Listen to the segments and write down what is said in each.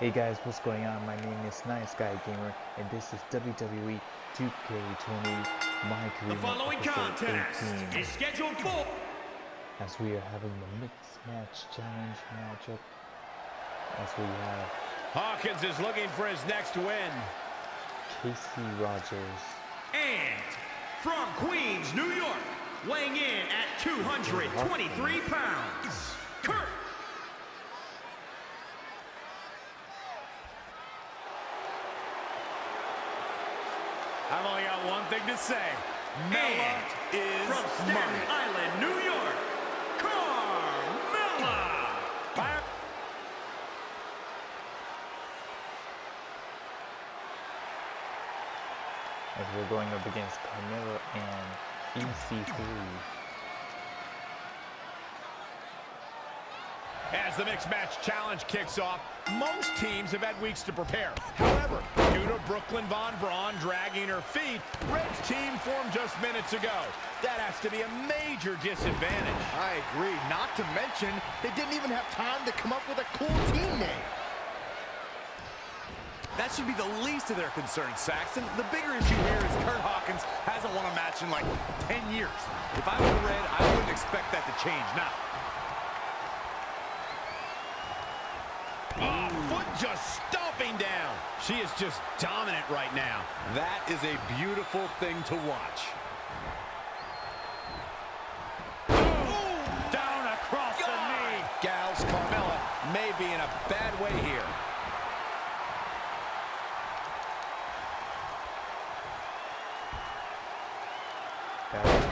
Hey guys, what's going on? My name is Nice Guy Gamer, and this is WWE 2K20 MyCareer Mode The following contest 18. is scheduled for... As we are having the Mixed Match Challenge matchup, as we have Hawkins is looking for his next win. Casey Rogers. And from Queens, New York, weighing in at 223 pounds, Kurt. I've only got one thing to say. Mella is from Staten Island, New York, Carmella. As we're going up against Carmella and EC3. As the Mixed Match Challenge kicks off, most teams have had weeks to prepare. However, due to Brooklyn Von Braun dragging her feet, Red's team formed just minutes ago. That has to be a major disadvantage. I agree. Not to mention, they didn't even have time to come up with a cool team name. That should be the least of their concerns, Saxton. The bigger issue here is Kurt Hawkins hasn't won a match in like 10 years. If I were Red, I wouldn't expect that to change now. Oh, foot just stomping down. She is just dominant right now. That is a beautiful thing to watch. Down across the knee. Gals, Carmella may be in a bad way here.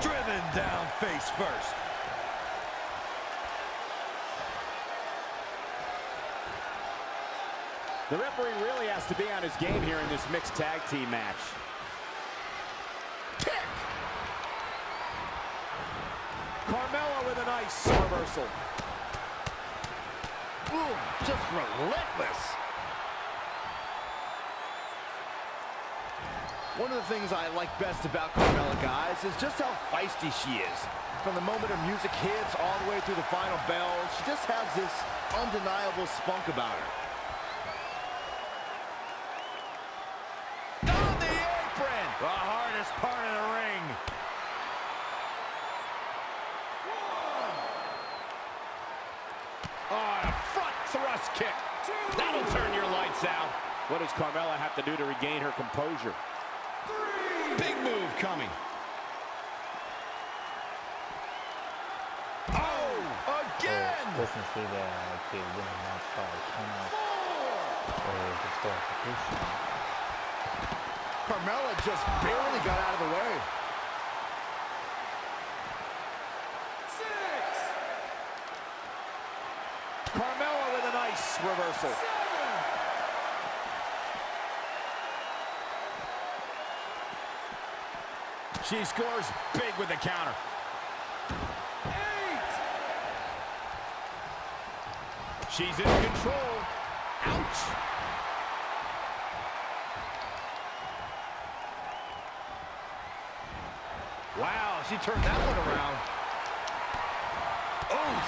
Driven down face first. The referee really has to be on his game here in this mixed tag team match. Kick! Carmella with a nice reversal. Ooh, just relentless. One of the things I like best about Carmella, guys, is just how feisty she is. From the moment her music hits all the way through the final bell, she just has this undeniable spunk about her. The hardest part of the ring. Oh, a front thrust kick. That'll turn your lights out. What does Carmella have to do to regain her composure? Big move coming. Oh, again. Doesn't say that they win a match by count or disqualification. Carmella just barely got out of the way. 6. Carmella with a nice reversal. 7. She scores big with the counter. 8. She's in control. Ouch. Wow, she turned that one around. Oof.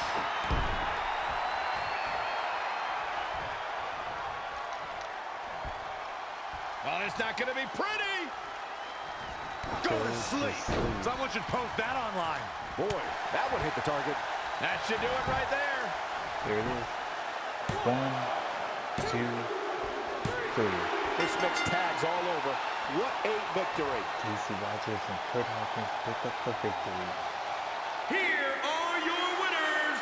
Well, it's not going to be pretty. Go to sleep. Someone should post that online. Boy, that would hit the target. That should do it right there. Here it is. 1, 2, 3. This mixed tags all over. What a victory. Casey Rogers and Kurt Hawkins pick up the victory. Here are your winners.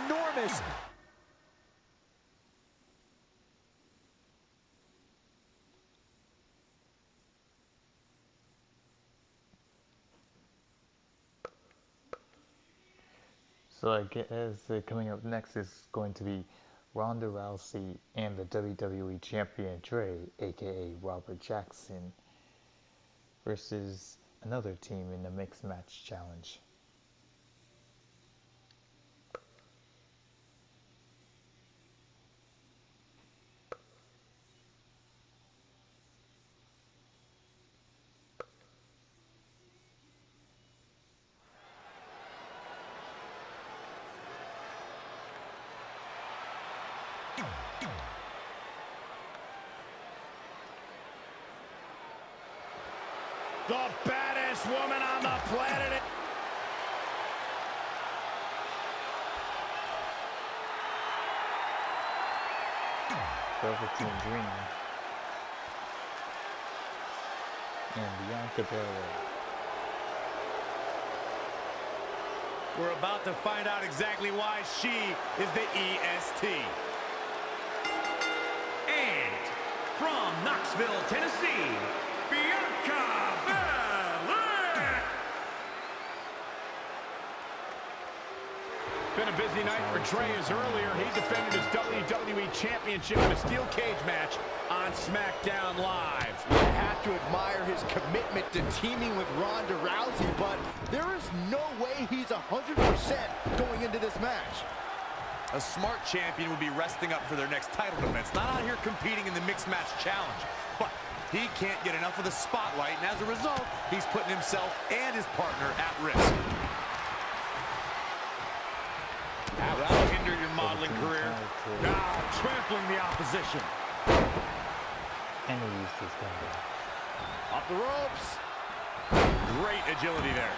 Enormous. So I guess coming up next is going to be Ronda Rousey and the WWE Champion Dre, aka Robert Jackson, versus another team in the Mixed Match Challenge. The baddest woman on the planet. Velveteen Dream and Bianca Belair. We're about to find out exactly why she is the EST. And from Knoxville, Tennessee, Bianca Belair. Been a busy night for Trey, as earlier he defended his WWE Championship in a steel cage match on SmackDown Live. I have to admire his commitment to teaming with Ronda Rousey, but there is no way he's 100% going into this match. A smart champion would be resting up for their next title defense, not out here competing in the mixed match challenge. But he can't get enough of the spotlight, and as a result, he's putting himself and his partner at risk. That'll hinder your modeling career. Now trampling the opposition. And he used his comeback. Off the ropes. Great agility there.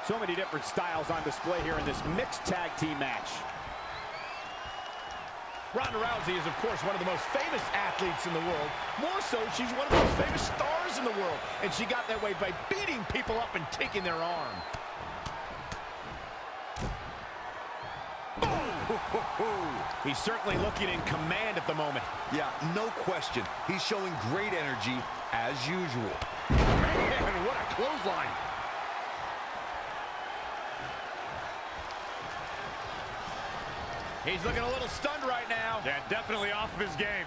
So many different styles on display here in this mixed tag team match. Ronda Rousey is, of course, one of the most famous athletes in the world. More so, she's one of the most famous stars in the world. And she got that way by beating people up and taking their arm. He's certainly looking in command at the moment. Yeah, no question. He's showing great energy as usual. Man, what a clothesline. He's looking a little stunned right now. Yeah, definitely off of his game.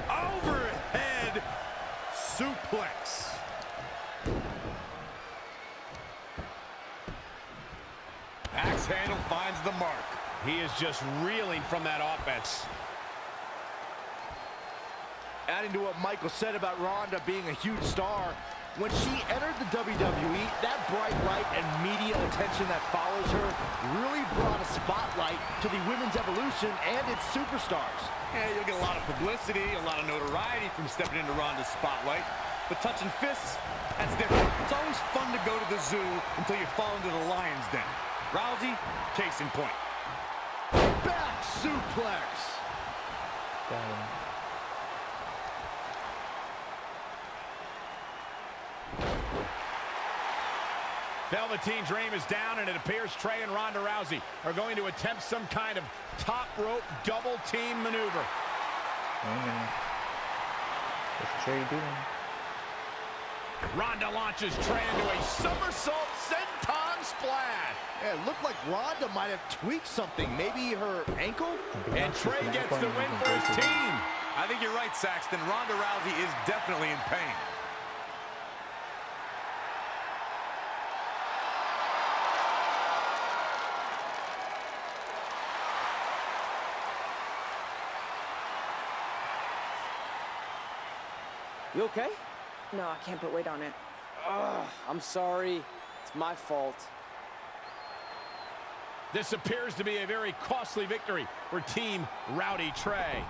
Overhead suplex. Axe handle finds the mark. He is just reeling from that offense. Adding to what Michael said about Ronda being a huge star, when she entered the WWE, that bright light and media attention that follows her really brought a spotlight to the women's evolution and its superstars. Yeah, you'll get a lot of publicity, a lot of notoriety from stepping into Ronda's spotlight. But touching fists, that's different. It's always fun to go to the zoo until you fall into the lion's den. Rousey, case in point. Back suplex. Got him. Velveteen Dream is down, and it appears Trey and Ronda Rousey are going to attempt some kind of top rope double team maneuver. Wait a minute. What's Trey doing? Ronda launches Trey into a somersault senton splash. Yeah, it looked like Ronda might have tweaked something, maybe her ankle? And Trey gets the win for his team. I think you're right, Saxton. Ronda Rousey is definitely in pain. You okay? No, I can't put weight on it. Ugh, I'm sorry. It's my fault. This appears to be a very costly victory for Team Rowdy Trey.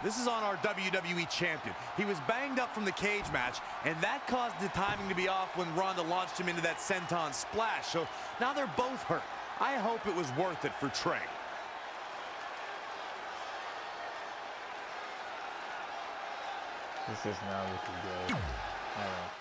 This is on our WWE champion. He was banged up from the cage match, and that caused the timing to be off when Ronda launched him into that senton splash. So now they're both hurt. I hope it was worth it for Trey. This is not looking good. I don't know.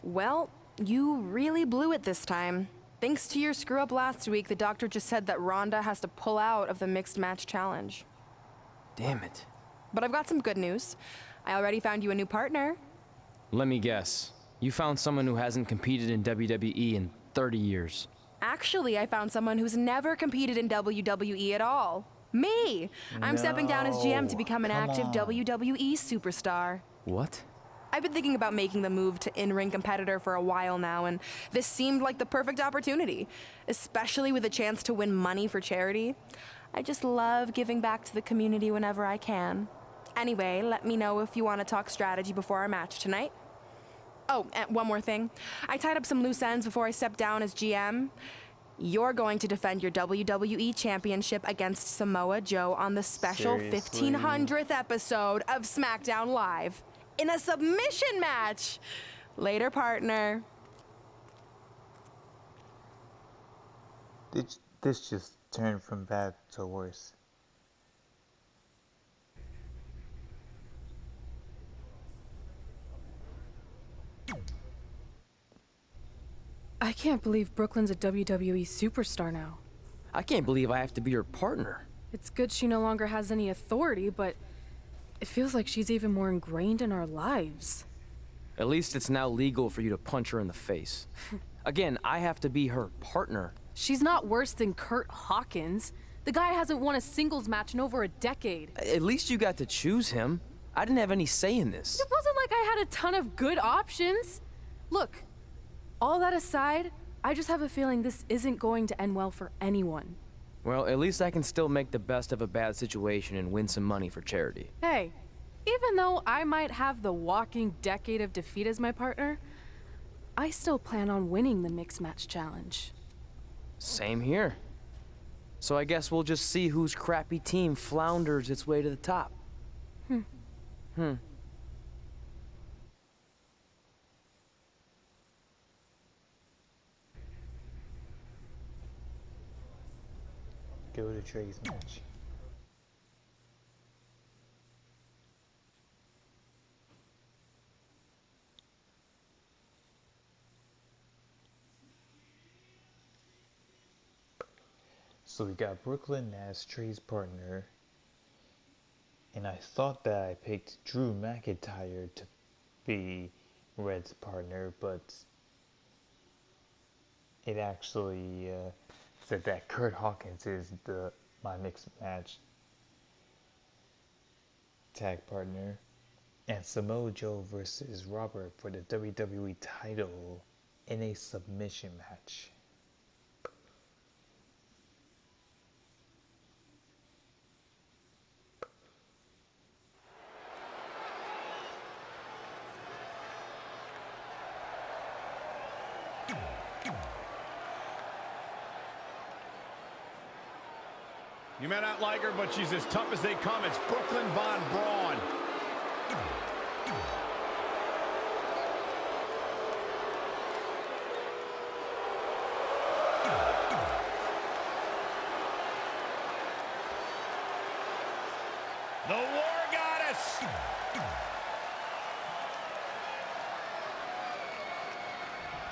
Well, you really blew it this time. Thanks to your screw-up last week, the doctor just said that Ronda has to pull out of the mixed match challenge. Damn it. But I've got some good news. I already found you a new partner. Let me guess. You found someone who hasn't competed in WWE in 30 years. Actually, I found someone who's never competed in WWE at all. Me! I'm stepping down as GM to become an active WWE superstar. What? I've been thinking about making the move to in-ring competitor for a while now, and this seemed like the perfect opportunity, especially with a chance to win money for charity. I just love giving back to the community whenever I can. Anyway, let me know if you want to talk strategy before our match tonight. Oh, and one more thing. I tied up some loose ends before I stepped down as GM. You're going to defend your WWE Championship against Samoa Joe on the special 1500th episode of SmackDown Live in a submission match. Later, partner. This just turned from bad to worse. I can't believe Brooklyn's a WWE superstar now. I can't believe I have to be her partner. It's good she no longer has any authority, but it feels like she's even more ingrained in our lives. At least it's now legal for you to punch her in the face. Again, I have to be her partner. She's not worse than Kurt Hawkins. The guy hasn't won a singles match in over a decade. At least you got to choose him. I didn't have any say in this. It wasn't like I had a ton of good options. Look, all that aside, I just have a feeling this isn't going to end well for anyone. Well, at least I can still make the best of a bad situation and win some money for charity. Hey, even though I might have the walking decade of defeat as my partner, I still plan on winning the Mixed Match Challenge. Same here. So I guess we'll just see whose crappy team flounders its way to the top. Go to Trey's match. So we got Brooklyn as Trey's partner, and I thought that I picked Drew McIntyre to be Red's partner, but it actually said that Kurt Hawkins is my mixed match tag partner, and Samoa Joe versus Robert for the WWE title in a submission match. You may not like her, but she's as tough as they come. It's Brooklyn Von Braun. The War Goddess.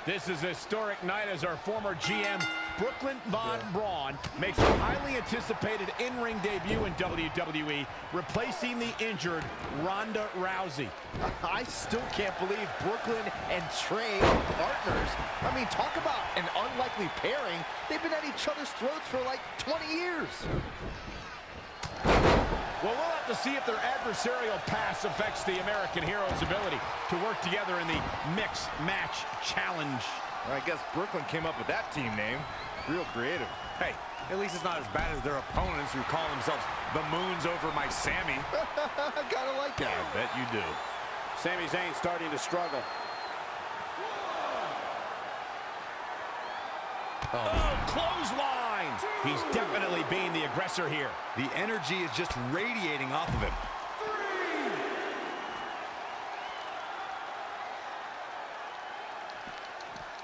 This is a historic night as our former GM, Brooklyn Von Braun, makes a highly anticipated in-ring debut in WWE, replacing the injured Ronda Rousey. I still can't believe Brooklyn and Trey are partners. I mean, talk about an unlikely pairing. They've been at each other's throats for like 20 years. Well, we'll have to see if their adversarial pass affects the American Hero's ability to work together in the Mixed Match Challenge. Well, I guess Brooklyn came up with that team name. Real creative. Hey, at least it's not as bad as their opponents who call themselves the Moons Over My Sammy. Gotta like that. I bet you do. Sami Zayn starting to struggle. Oh, clothesline! He's definitely being the aggressor here. The energy is just radiating off of him.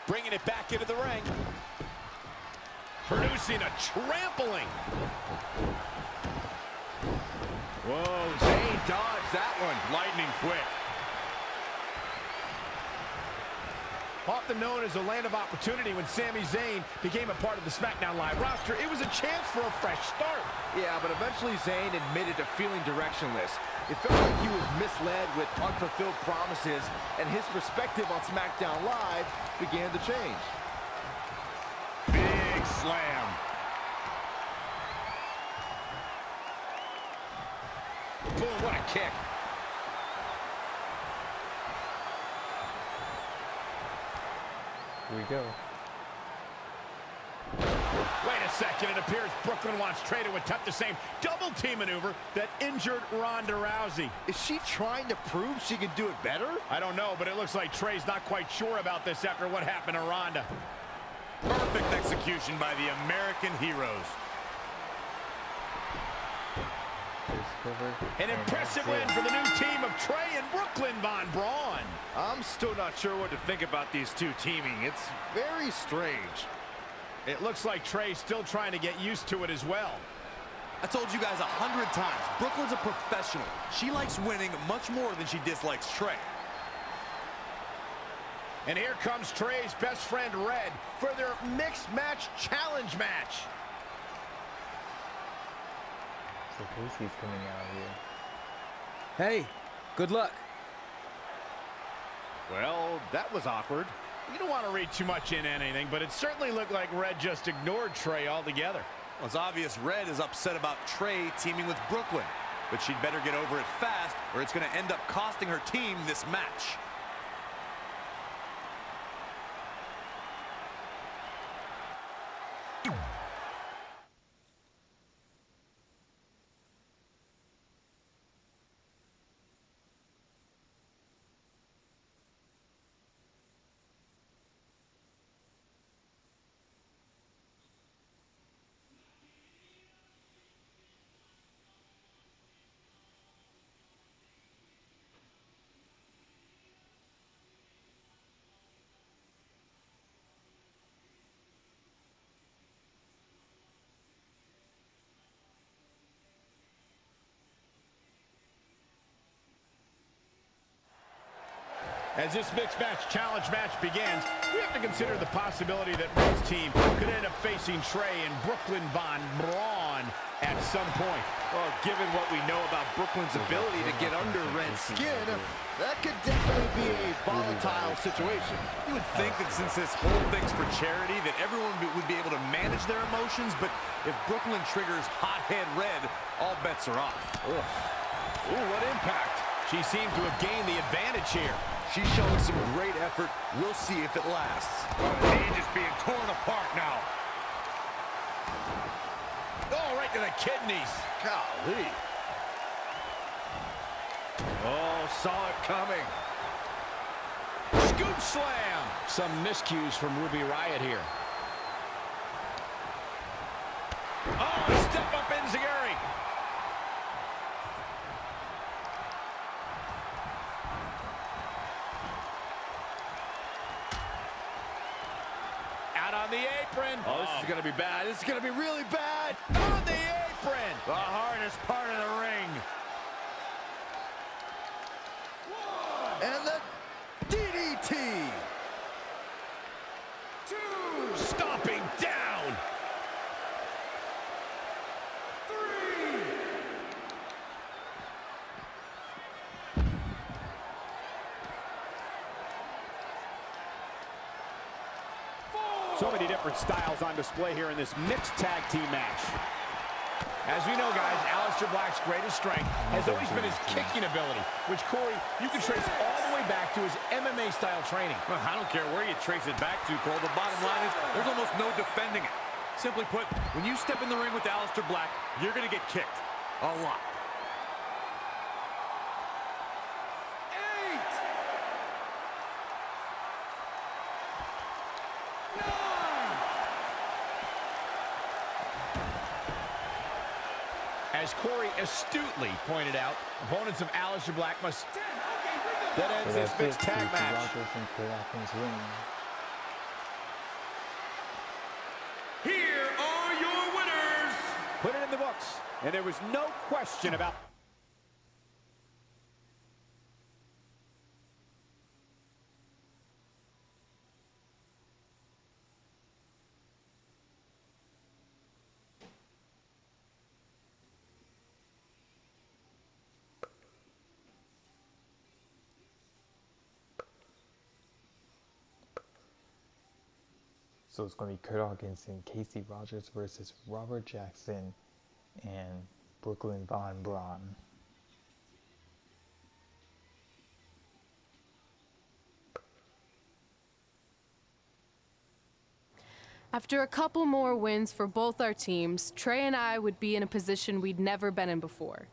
Bringing it back into the ring. Producing a trampling. Whoa, Zayn dodged that one. Lightning quick. Often known as a land of opportunity, when Sami Zayn became a part of the SmackDown Live roster, it was a chance for a fresh start. Yeah, but eventually Zayn admitted to feeling directionless. It felt like he was misled with unfulfilled promises, and his perspective on SmackDown Live began to change. Big slam. Boom, what a kick. Here we go. Wait a second, it appears Brooklyn wants Trey to attempt the same double team maneuver that injured Ronda Rousey. Is she trying to prove she can do it better? I don't know, but it looks like Trey's not quite sure about this after what happened to Ronda. Perfect execution by the American heroes. An impressive win for the new team of Trey and Brooklyn Von Braun. I'm still not sure what to think about these two teaming. It's very strange. It looks like Trey's still trying to get used to it as well. I told you guys 100 times, Brooklyn's a professional. She likes winning much more than she dislikes Trey. And here comes Trey's best friend Red for their mixed match challenge match. So Casey's coming out here. Hey, good luck. Well, that was awkward. You don't want to read too much into anything, but it certainly looked like Red just ignored Trey altogether. Well, it's obvious Red is upset about Trey teaming with Brooklyn, but she'd better get over it fast or it's going to end up costing her team this match. As this mixed match challenge match begins, we have to consider the possibility that Red's team could end up facing Trey and Brooklyn Von Braun at some point. Well, given what we know about Brooklyn's ability to get under Red's skin, that could definitely be a volatile situation. You would think that since this whole thing's for charity, that everyone would be able to manage their emotions, but if Brooklyn triggers hothead Red, all bets are off. Ooh, what impact. She seems to have gained the advantage here. She's showing some great effort. We'll see if it lasts. Cage is being torn apart now. Oh, right to the kidneys. Golly. Oh, saw it coming. Scoop slam. Some miscues from Ruby Riott here. Oh, step up Enziguri. On the apron. Oh, this is going to be bad. This is going to be really bad. On the apron. The hardest part of the ring. And the DDT. Two. Stomping down. Three. So many different styles on display here in this mixed tag team match. As we know, guys, Aleister Black's greatest strength has always been his kicking ability, which, Corey, you can trace all the way back to his MMA-style training. Well, I don't care where you trace it back to, Cole. The bottom line is there's almost no defending it. Simply put, when you step in the ring with Aleister Black, you're going to get kicked. A lot. As Corey astutely pointed out, opponents of Aleister Black must... That ends this mixed tag match. Here are your winners. Put it in the books, and there was no question about... So it's going to be Kurt Hawkins and Casey Rogers versus Robert Jackson and Brooklyn Von Braun. After a couple more wins for both our teams, Trey and I would be in a position we'd never been in before,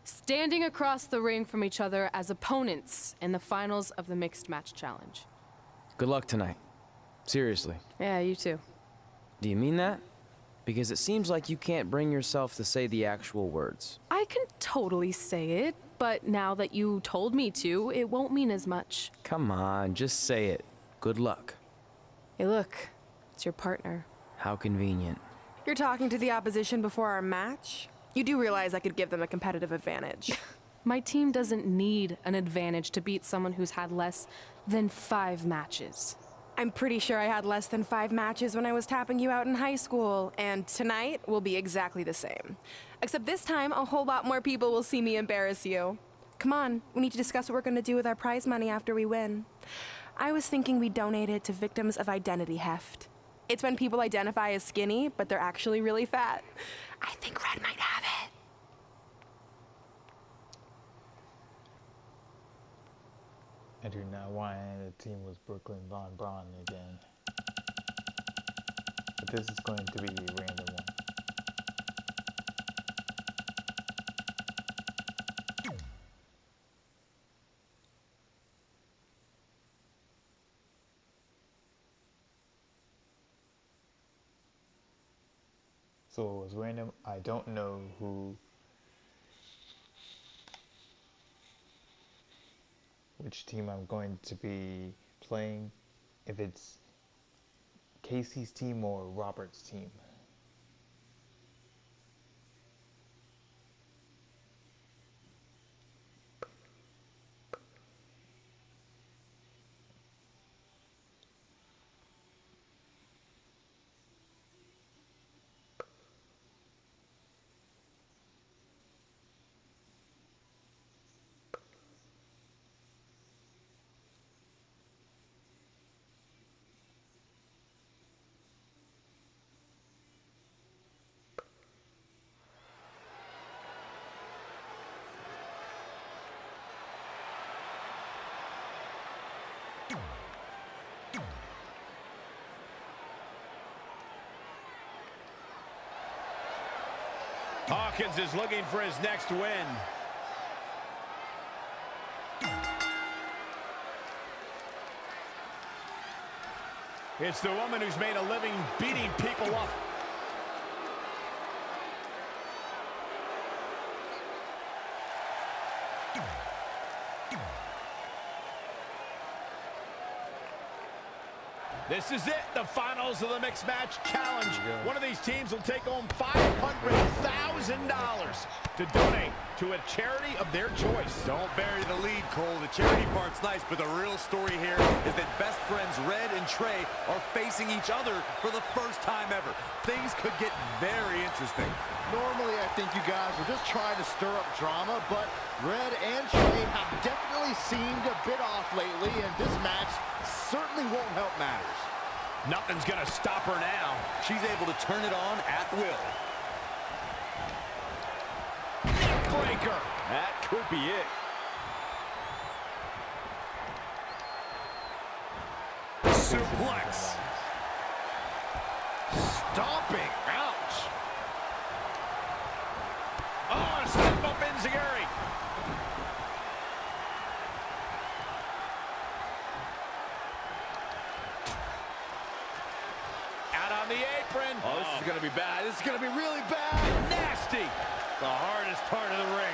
standing across the ring from each other as opponents in the finals of the Mixed Match Challenge. Good luck tonight. Seriously. Yeah, you too. Do you mean that? Because it seems like you can't bring yourself to say the actual words. I can totally say it, but now that you told me to, it won't mean as much. Come on, just say it. Good luck. Hey, look. It's your partner. How convenient. You're talking to the opposition before our match? You do realize I could give them a competitive advantage. My team doesn't need an advantage to beat someone who's had less than 5 matches. I'm pretty sure I had less than 5 matches when I was tapping you out in high school, and tonight will be exactly the same. Except this time, a whole lot more people will see me embarrass you. Come on, we need to discuss what we're going to do with our prize money after we win. I was thinking we donate it to victims of identity heft. It's when people identify as skinny, but they're actually really fat. I think Red might have it. I do not want the team was Brooklyn Von Braun again. But this is going to be a random one. So it was random. I don't know which team I'm going to be playing, if it's Casey's team or Robert's team. Hawkins is looking for his next win. It's the woman who's made a living beating people up. This is it, the finals of the Mixed Match Challenge. One of these teams will take home $500,000 to donate to a charity of their choice. Don't bury the lead, Cole. The charity part's nice, but the real story here is that best friends Red and Trey are facing each other for the first time ever. Things could get very interesting. Normally, I think you guys were just trying to stir up drama, but Red and Trey have definitely seemed a bit off lately, and this match certainly won't help matters. Nothing's gonna stop her now. She's able to turn it on at will. Neckbreaker. That could be it. Suplex. Stomping. Ouch. Oh, a step up enziguri. Out on the apron. Oh, this is going to be bad. This is going to be really bad. Nasty. The hardest part of the ring.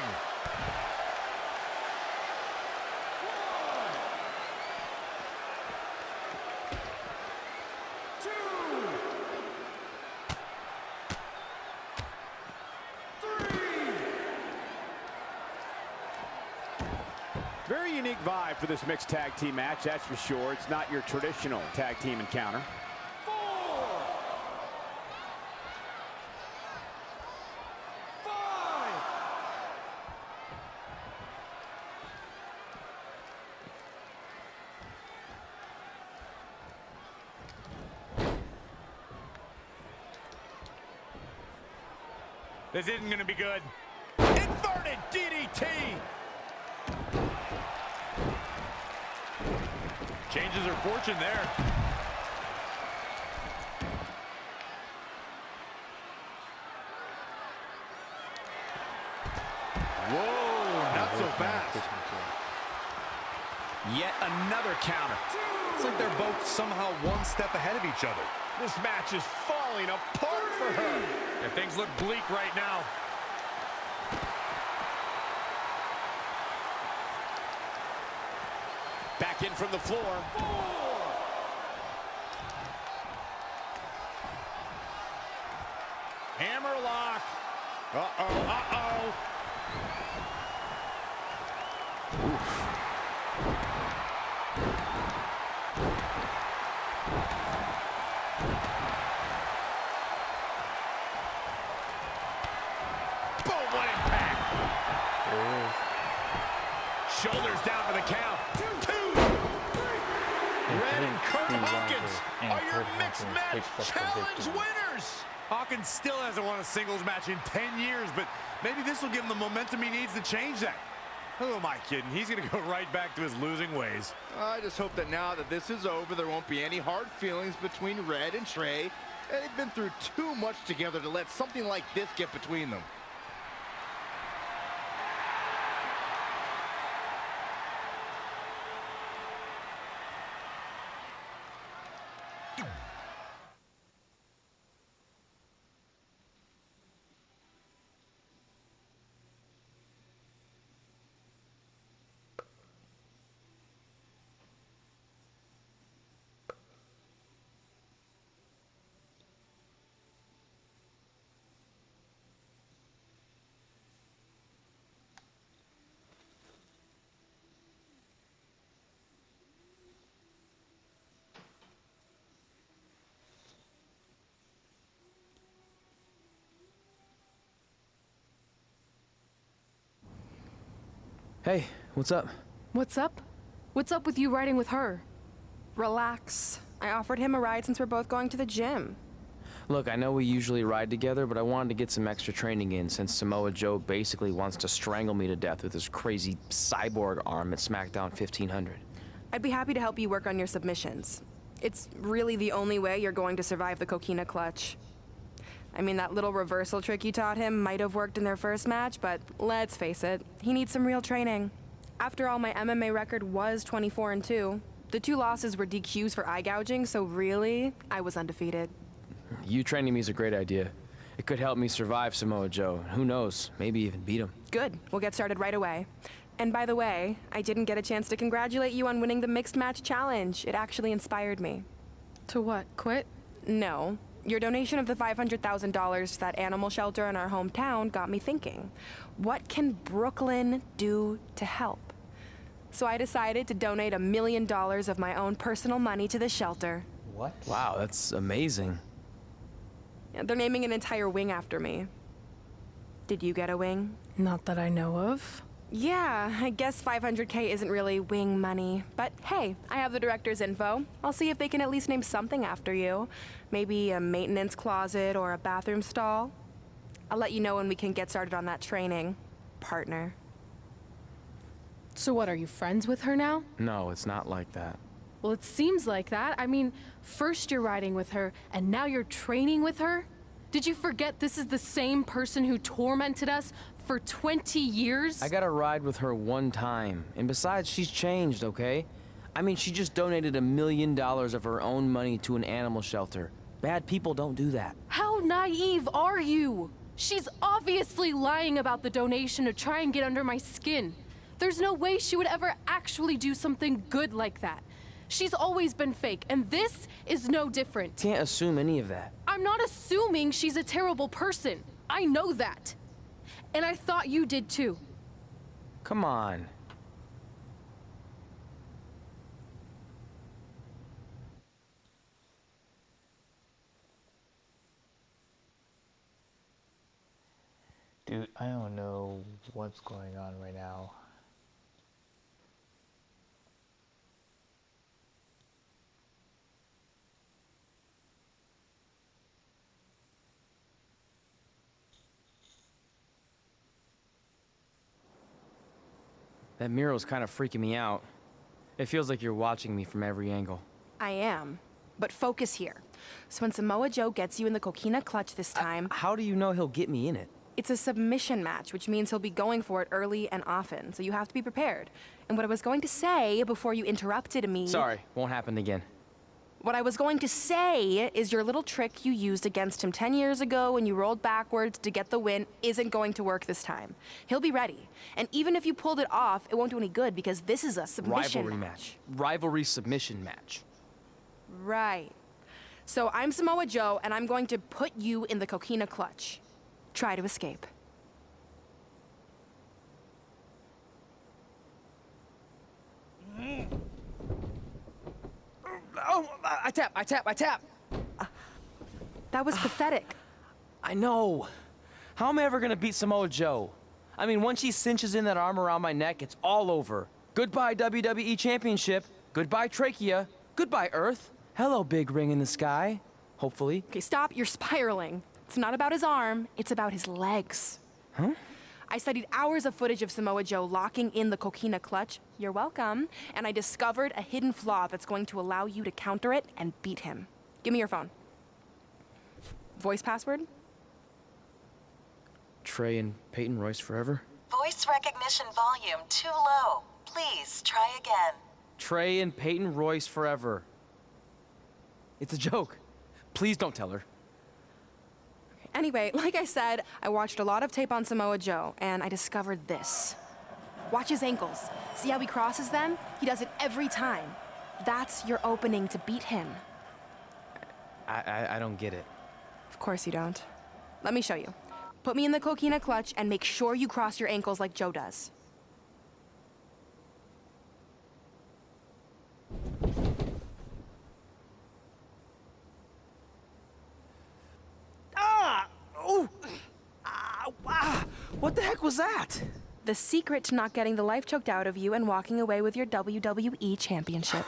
Very unique vibe for this mixed tag team match, that's for sure. It's not your traditional tag team encounter. This isn't going to be good. Inverted DDT. Changes her fortune there. Whoa, not so fast. Yet another counter. It's like they're both somehow one step ahead of each other. This match is falling apart for her. And things look bleak right now. Back in from the floor. Hammerlock. Uh-oh, uh-oh. Boom, what impact. Shoulders down for the count. Two. Red and Kurt Hawkins are your mixed match challenge winners. Hawkins still hasn't won a singles match in 10 years, but maybe this will give him the momentum he needs to change that. Who am I kidding? He's going to go right back to his losing ways. I just hope that now that this is over, there won't be any hard feelings between Red and Trey. They've been through too much together to let something like this get between them. Hey, what's up? What's up? What's up with you riding with her? Relax. I offered him a ride since we're both going to the gym. Look, I know we usually ride together, but I wanted to get some extra training in since Samoa Joe basically wants to strangle me to death with his crazy cyborg arm at SmackDown 1500. I'd be happy to help you work on your submissions. It's really the only way you're going to survive the coquina clutch. I mean, that little reversal trick you taught him might have worked in their first match, but let's face it, he needs some real training. After all, my MMA record was 24-2. The 2 losses were DQs for eye gouging, so really, I was undefeated. You training me is a great idea. It could help me survive Samoa Joe. Who knows, maybe even beat him. Good, we'll get started right away. And by the way, I didn't get a chance to congratulate you on winning the Mixed Match Challenge. It actually inspired me. To what, quit? No. Your donation of the $500,000 to that animal shelter in our hometown got me thinking. What can Brooklyn do to help? So I decided to donate $1 million of my own personal money to the shelter. What? Wow, that's amazing. Yeah, they're naming an entire wing after me. Did you get a wing? Not that I know of. Yeah, I guess $500K isn't really wing money. But hey, I have the director's info. I'll see if they can at least name something after you. Maybe a maintenance closet or a bathroom stall. I'll let you know when we can get started on that training, partner. So what, are you friends with her now? No, it's not like that. Well, it seems like that. I mean, first you're riding with her, and now you're training with her? Did you forget this is the same person who tormented us for 20 years? I got a ride with her one time, and besides, she's changed, okay? I mean, she just donated $1 million of her own money to an animal shelter. Bad people don't do that. How naive are you? She's obviously lying about the donation to try and get under my skin. There's no way she would ever actually do something good like that. She's always been fake, and this is no different. Can't assume any of that. I'm not assuming she's a terrible person. I know that. And I thought you did too. Come on. Dude, I don't know what's going on right now. That mirror's kind of freaking me out. It feels like you're watching me from every angle. I am. But focus here. So when Samoa Joe gets you in the coquina clutch this time... How do you know he'll get me in it? It's a submission match, which means he'll be going for it early and often, so you have to be prepared. And what I was going to say before you interrupted me... Sorry, won't happen again. What I was going to say is your little trick you used against him 10 years ago when you rolled backwards to get the win isn't going to work this time. He'll be ready. And even if you pulled it off, it won't do any good because this is a submission Rivalry match. Rivalry submission match. Right. So I'm Samoa Joe, and I'm going to put you in the coquina clutch. Try to escape. Oh, I tap. That was pathetic. I know. How am I ever gonna beat Samoa Joe? I mean, once she cinches in that arm around my neck, it's all over. Goodbye, WWE Championship. Goodbye, Trachea. Goodbye, Earth. Hello, big ring in the sky. Hopefully. Okay, stop. You're spiraling. It's not about his arm. It's about his legs. Huh? I studied hours of footage of Samoa Joe locking in the coquina clutch. You're welcome. And I discovered a hidden flaw that's going to allow you to counter it and beat him. Give me your phone. Voice password? Trey and Peyton Royce forever? Voice recognition volume too low. Please try again. Trey and Peyton Royce forever. It's a joke. Please don't tell her. Anyway, like I said, I watched a lot of tape on Samoa Joe, and I discovered this. Watch his ankles. See how he crosses them? He does it every time. That's your opening to beat him. I don't get it. Of course you don't. Let me show you. Put me in the coquina clutch and make sure you cross your ankles like Joe does. What the heck was that? The secret to not getting the life choked out of you and walking away with your WWE championship.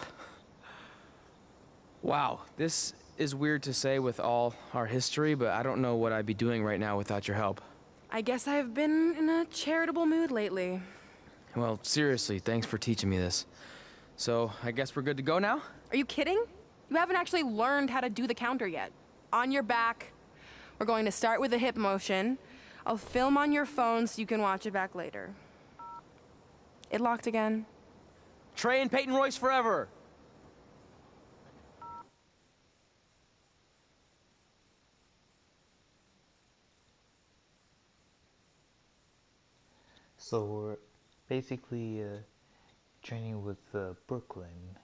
Wow, this is weird to say with all our history, but I don't know what I'd be doing right now without your help. I guess I've been in a charitable mood lately. Well, seriously, thanks for teaching me this. So, I guess we're good to go now? Are you kidding? You haven't actually learned how to do the counter yet. On your back. We're going to start with a hip motion. I'll film on your phone so you can watch it back later. It locked again. Trey and Peyton Royce forever! So we're basically training with Brooklyn.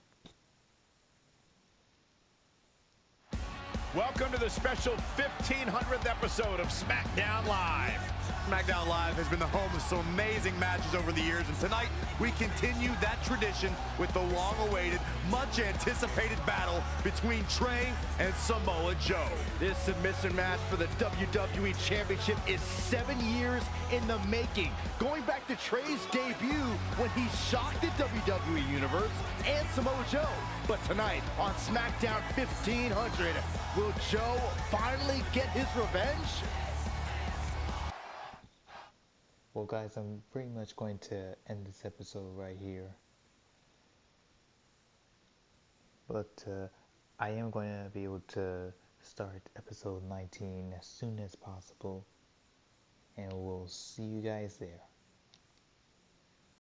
Welcome to the special 1500th episode of SmackDown Live. SmackDown Live has been the home of some amazing matches over the years, and tonight we continue that tradition with the long-awaited, much-anticipated battle between Trey and Samoa Joe. This submission match for the WWE Championship is 7 years in the making, going back to Trey's debut when he shocked the WWE Universe and Samoa Joe. But tonight on SmackDown 1500, will Joe finally get his revenge? Well guys, I'm pretty much going to end this episode right here. But I am going to be able to start episode 19 as soon as possible. And we'll see you guys there.